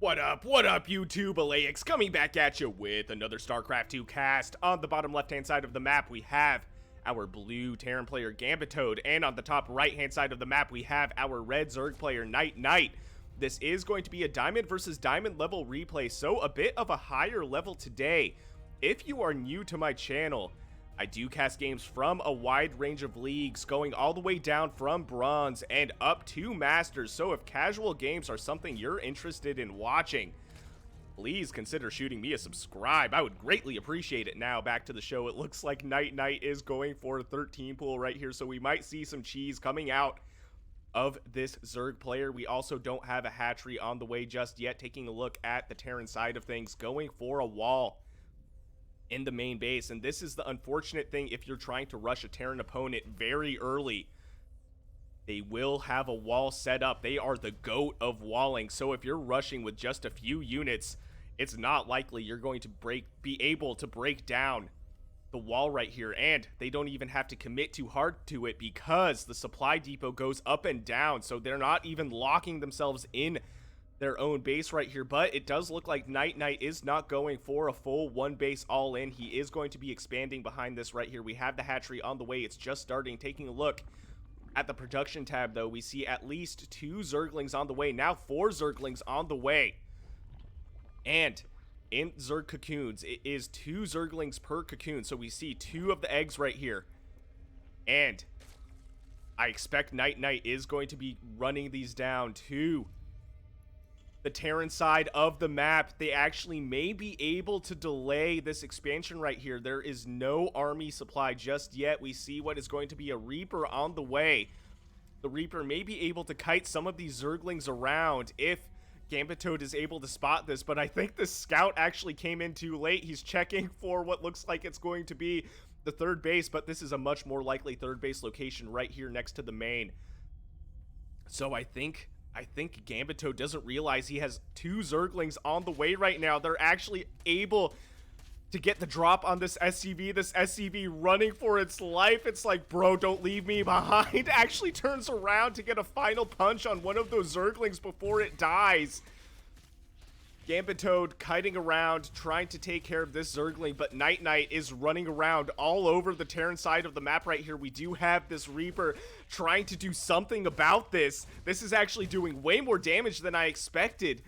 What up, YouTube? Elleix coming back at you with another StarCraft 2 cast. On the bottom left-hand side of the map, we have our blue Terran player Gambittoad, and on the top right-hand side of the map, we have our red Zerg player NightKnight. This is going to be a diamond versus diamond level replay, so a bit of a higher level today. If you are new to my channel, I do cast games from a wide range of leagues, going all the way down from bronze and up to masters, so if casual games are something you're interested in watching, please consider shooting me a subscribe. I would greatly appreciate it. Now, back to the show. It looks like NightKnight is going for a 13 pool right here, so we might see some cheese coming out of this Zerg player. We also don't have a hatchery on the way just yet. Taking a look at the Terran side of things, going for a wall in the main base, and this is the unfortunate thing if you're trying to rush a Terran opponent very early. They will have a wall set up. They are the GOAT of walling, so if you're rushing with just a few units, it's not likely you're going to be able to break down the wall right here, and they don't even have to commit too hard to it because the supply depot goes up and down, so they're not even locking themselves in their own base right here. But it does look like NightKnight is not going for a full one base all in. He is going to be expanding behind this right here. We have the hatchery on the way. It's just starting. Taking a look at the production tab, though, we see at least 2 Zerglings on the way. Now 4 Zerglings on the way. And in Zerg cocoons, it is 2 Zerglings per cocoon. So we see 2 of the eggs right here. And I expect NightKnight is going to be running these down to the Terran side of the map. They actually may be able to delay this expansion right here. There is no army supply just yet. We see what is going to be a Reaper on the way. The Reaper may be able to kite some of these Zerglings around if Gambittoad is able to spot this, but I think the scout actually came in too late. He's checking for what looks like it's going to be the third base, but this is a much more likely third base location right here next to the main. So I think Gambittoad doesn't realize he has 2 Zerglings on the way right now. They're actually able to get the drop on this SCV. This SCV running for its life. It's like, bro, don't leave me behind. Actually turns around to get a final punch on one of those Zerglings before it dies. Gambittoad kiting around, trying to take care of this Zergling, but NightKnight is running around all over the Terran side of the map right here. We do have this Reaper trying to do something about this. This is actually doing way more damage than I expected.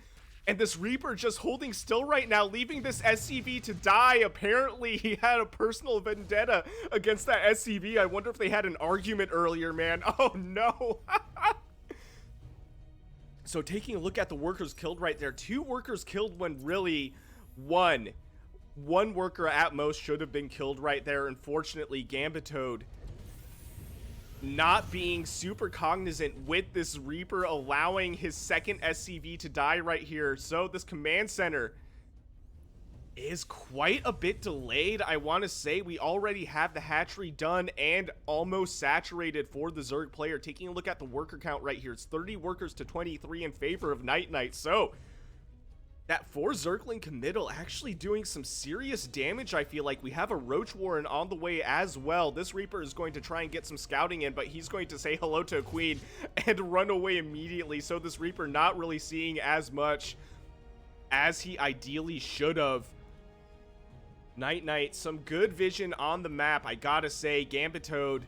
And this Reaper just holding still right now, leaving this SCV to die. Apparently, he had a personal vendetta against that SCV. I wonder if they had an argument earlier, man. Oh, no. So taking a look at the workers killed right there, 2 workers killed when really one worker at most should have been killed right there. Unfortunately, Gambittoad not being super cognizant with this Reaper, allowing his second SCV to die right here. So this command center is quite a bit delayed. I want to say we already have the hatchery done and almost saturated for the Zerg player. Taking a look at the worker count right here, it's 30 workers to 23 in favor of NightKnight. So that 4 Zergling committal actually doing some serious damage. I feel like we have a Roach Warren on the way as well. This Reaper is going to try and get some scouting in, but he's going to say hello to a queen and run away immediately. So this Reaper not really seeing as much as he ideally should have. NightKnight, some good vision on the map, I gotta say. Gambittoad,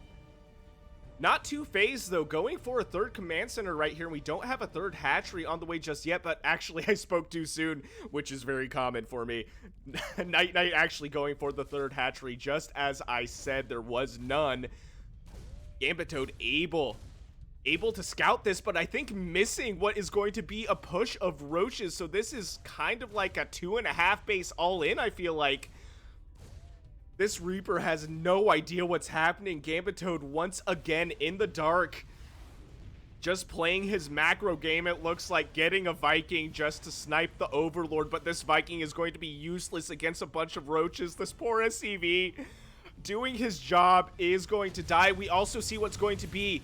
not too phased though, going for a 3rd command center right here. We don't have a 3rd hatchery on the way just yet, but actually I spoke too soon, which is very common for me. NightKnight actually going for the 3rd hatchery, just as I said, there was none. Gambittoad able to scout this, but I think missing what is going to be a push of roaches. So this is kind of like a 2.5 base all in, I feel like. This Reaper has no idea what's happening. Gambittoad once again in the dark, just playing his macro game. It looks like getting a Viking just to snipe the Overlord, but this Viking is going to be useless against a bunch of roaches. This poor SCV doing his job is going to die. We also see what's going to be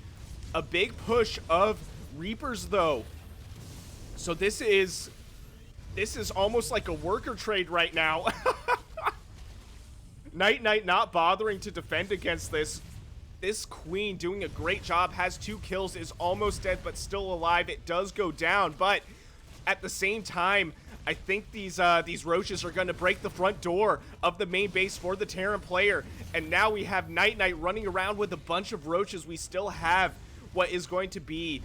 a big push of Reapers though. So this is almost like a worker trade right now. NightKnight not bothering to defend against this. This queen doing a great job, has 2 kills, is almost dead but still alive. It does go down, but at the same time, I think these roaches are going to break the front door of the main base for the Terran player. And now we have NightKnight running around with a bunch of roaches. We still have what is going to be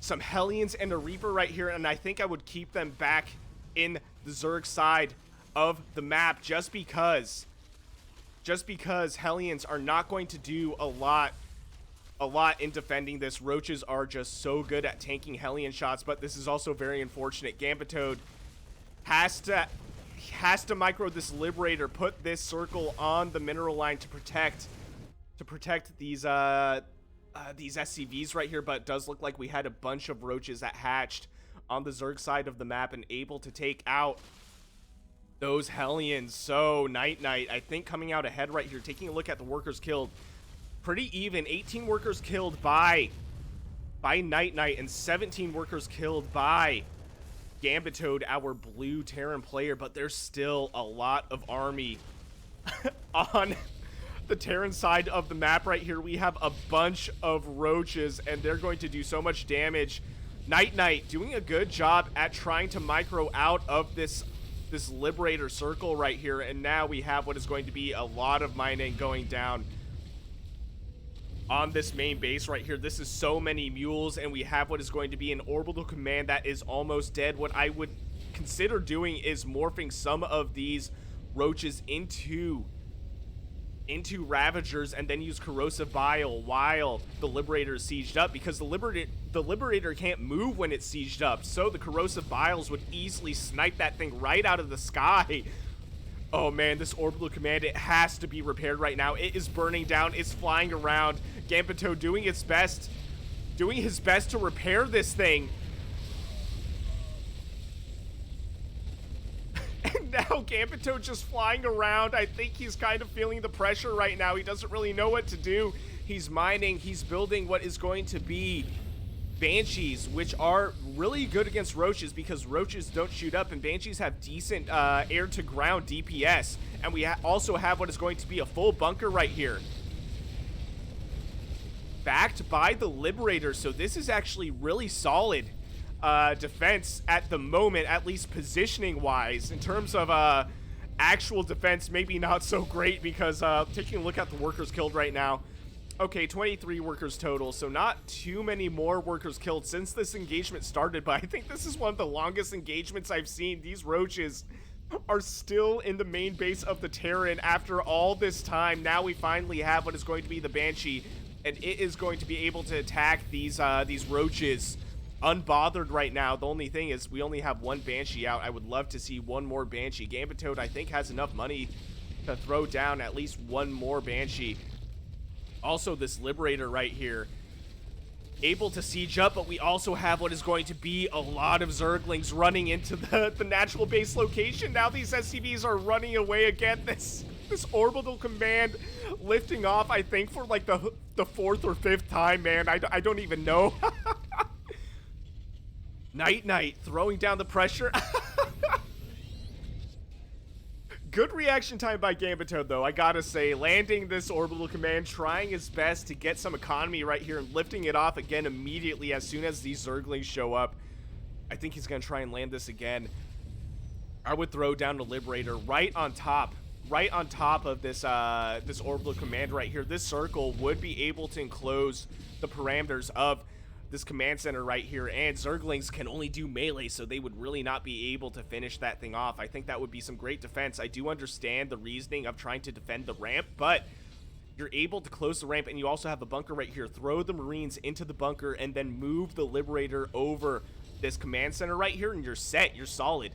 some Hellions and a Reaper right here, and I think I would keep them back in the Zerg side of the map just because Hellions are not going to do a lot in defending this. Roaches are just so good at tanking Hellion shots, but this is also very unfortunate. Gambittoad has to micro this Liberator, put this circle on the mineral line to protect these SCVs right here, but it does look like we had a bunch of roaches that hatched on the Zerg side of the map and able to take out those Hellions. So NightKnight, I think, coming out ahead right here. Taking a look at the workers killed, pretty even. 18 workers killed by NightKnight and 17 workers killed by Gambittoad, our blue Terran player, but there's still a lot of army on the Terran side of the map right here. We have a bunch of roaches, and they're going to do so much damage. NightKnight doing a good job at trying to micro out of this Liberator circle right here, and now we have what is going to be a lot of mining going down on this main base right here. This is so many mules, and we have what is going to be an orbital command that is almost dead. What I would consider doing is morphing some of these roaches into Ravagers and then use corrosive bile while the Liberator is sieged up, because the Liberator can't move when it's sieged up, so the corrosive biles would easily snipe that thing right out of the sky. Oh man, this orbital command, it has to be repaired right now. It is burning down, it's flying around. Gambittoad doing his best to repair this thing. And now Gambittoad just flying around. I think he's kind of feeling the pressure right now. He doesn't really know what to do. He's mining, he's building what is going to be Banshees, which are really good against roaches because roaches don't shoot up, and Banshees have decent air-to-ground DPS. And we also have what is going to be a full bunker right here, backed by the Liberator. So this is actually really solid defense at the moment, at least positioning-wise. In terms of actual defense, maybe not so great, because taking a look at the workers killed right now, okay, 23 workers total, so not too many more workers killed since this engagement started, but I think this is one of the longest engagements I've seen. These roaches are still in the main base of the Terran after all this time. Now we finally have what is going to be the Banshee, and it is going to be able to attack these roaches unbothered right now. The only thing is we only have one Banshee out. I would love to see one more Banshee. Gambittoad, I think, has enough money to throw down at least one more Banshee. Also, this Liberator right here, able to siege up, but we also have what is going to be a lot of Zerglings running into the natural base location. Now these SCVs are running away again. This orbital command lifting off, I think, for like the fourth or fifth time, man. I don't even know. NightKnight throwing down the pressure. Good reaction time by Gambittoad, though, I gotta say. Landing this orbital command, trying his best to get some economy right here, and lifting it off again immediately as soon as these Zerglings show up. I think he's gonna try and land this again. I would throw down the Liberator right on top of this this orbital command right here. This circle would be able to enclose the parameters of this command center right here, and Zerglings can only do melee, so they would really not be able to finish that thing off. I think that would be some great defense. I do understand the reasoning of trying to defend the ramp, but you're able to close the ramp, and you also have a bunker right here. Throw the Marines into the bunker and then move the Liberator over this command center right here, and you're set. You're solid.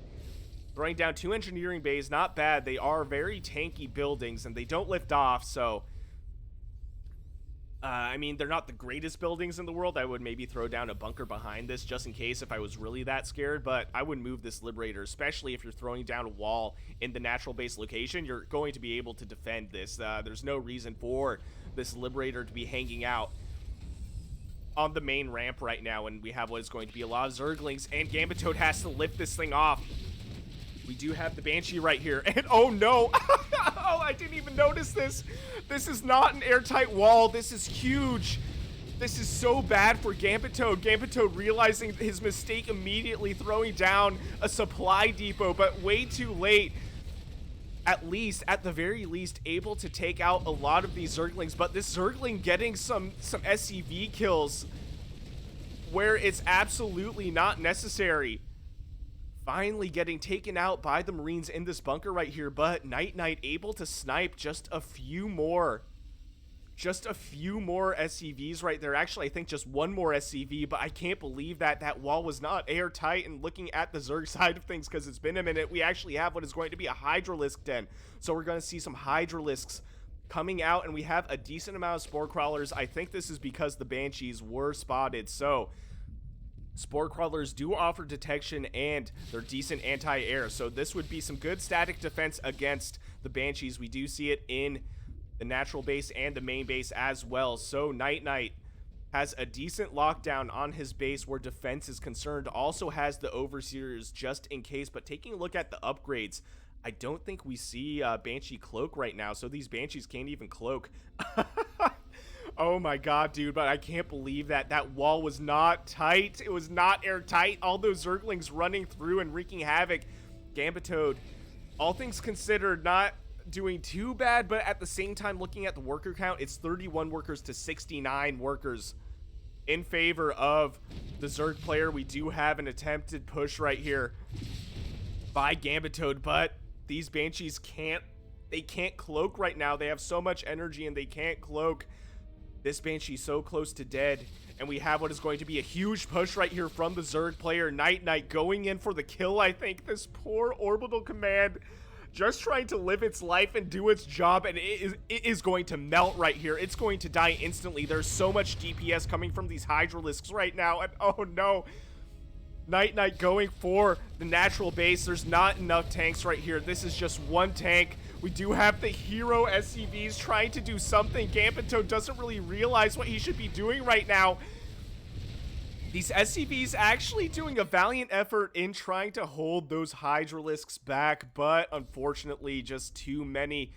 Throwing down 2 engineering bays, not bad. They are very tanky buildings, and they don't lift off, so I mean, they're not the greatest buildings in the world. I would maybe throw down a bunker behind this just in case if I was really that scared, but I would move this Liberator, especially if you're throwing down a wall in the natural base location. You're going to be able to defend this. There's no reason for this Liberator to be hanging out on the main ramp right now, and we have what is going to be a lot of Zerglings, and Gambittoad has to lift this thing off. We do have the Banshee right here, and oh no! Oh, I didn't even notice this. This is not an airtight wall. This is huge. This is so bad for Gambittoad. Gambittoad realizing his mistake immediately, throwing down a supply depot, but way too late. At the very least, able to take out a lot of these Zerglings, but this Zergling getting some SCV kills where it's absolutely not necessary. Finally getting taken out by the Marines in this bunker right here, but NightKnight able to snipe just a few more SCVs right there. Actually, I think just one more SCV, but I can't believe that that wall was not airtight. And looking at the Zerg side of things, because it's been a minute, we actually have what is going to be a Hydralisk den. So we're going to see some Hydralisks coming out, and we have a decent amount of Spore Crawlers. I think this is because the Banshees were spotted. So Spore Crawlers do offer detection, and they're decent anti-air. So this would be some good static defense against the Banshees. We do see it in the natural base and the main base as well. So NightKnight has a decent lockdown on his base where defense is concerned. Also has the Overseers just in case. But taking a look at the upgrades, I don't think we see Banshee Cloak right now. So these Banshees can't even cloak. Oh my god, dude, but I can't believe that that wall was not tight. It was not airtight. All those Zerglings running through and wreaking havoc. Gambittoad, all things considered, not doing too bad, but at the same time, looking at the worker count, it's 31 workers to 69 workers in favor of the Zerg player. We do have an attempted push right here by Gambittoad, but these Banshees can't cloak right now. They have so much energy and they can't cloak. This Banshee's so close to dead, and we have what is going to be a huge push right here from the Zerg player. NightKnight going in for the kill, I think. This poor orbital command just trying to live its life and do its job, and it is going to melt right here. It's going to die instantly. There's so much DPS coming from these Hydralisks right now, and oh no. NightKnight going for the natural base. There's not enough tanks right here. This is just one tank. We do have the hero SCVs trying to do something. Gambittoad doesn't really realize what he should be doing right now. These SCVs actually doing a valiant effort in trying to hold those Hydralisks back, but unfortunately just too many.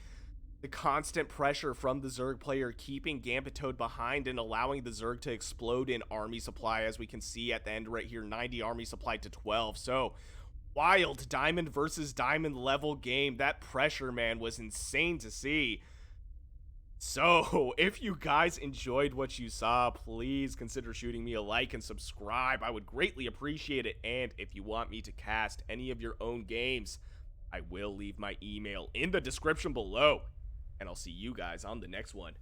The constant pressure from the Zerg player keeping Gambittoad behind and allowing the Zerg to explode in army supply, as we can see at the end right here, 90 army supply to 12. So wild diamond versus diamond level game. That pressure, man, was insane to see. So if you guys enjoyed what you saw, please consider shooting me a like and subscribe. I would greatly appreciate it. And if you want me to cast any of your own games, I will leave my email in the description below. And I'll see you guys on the next one.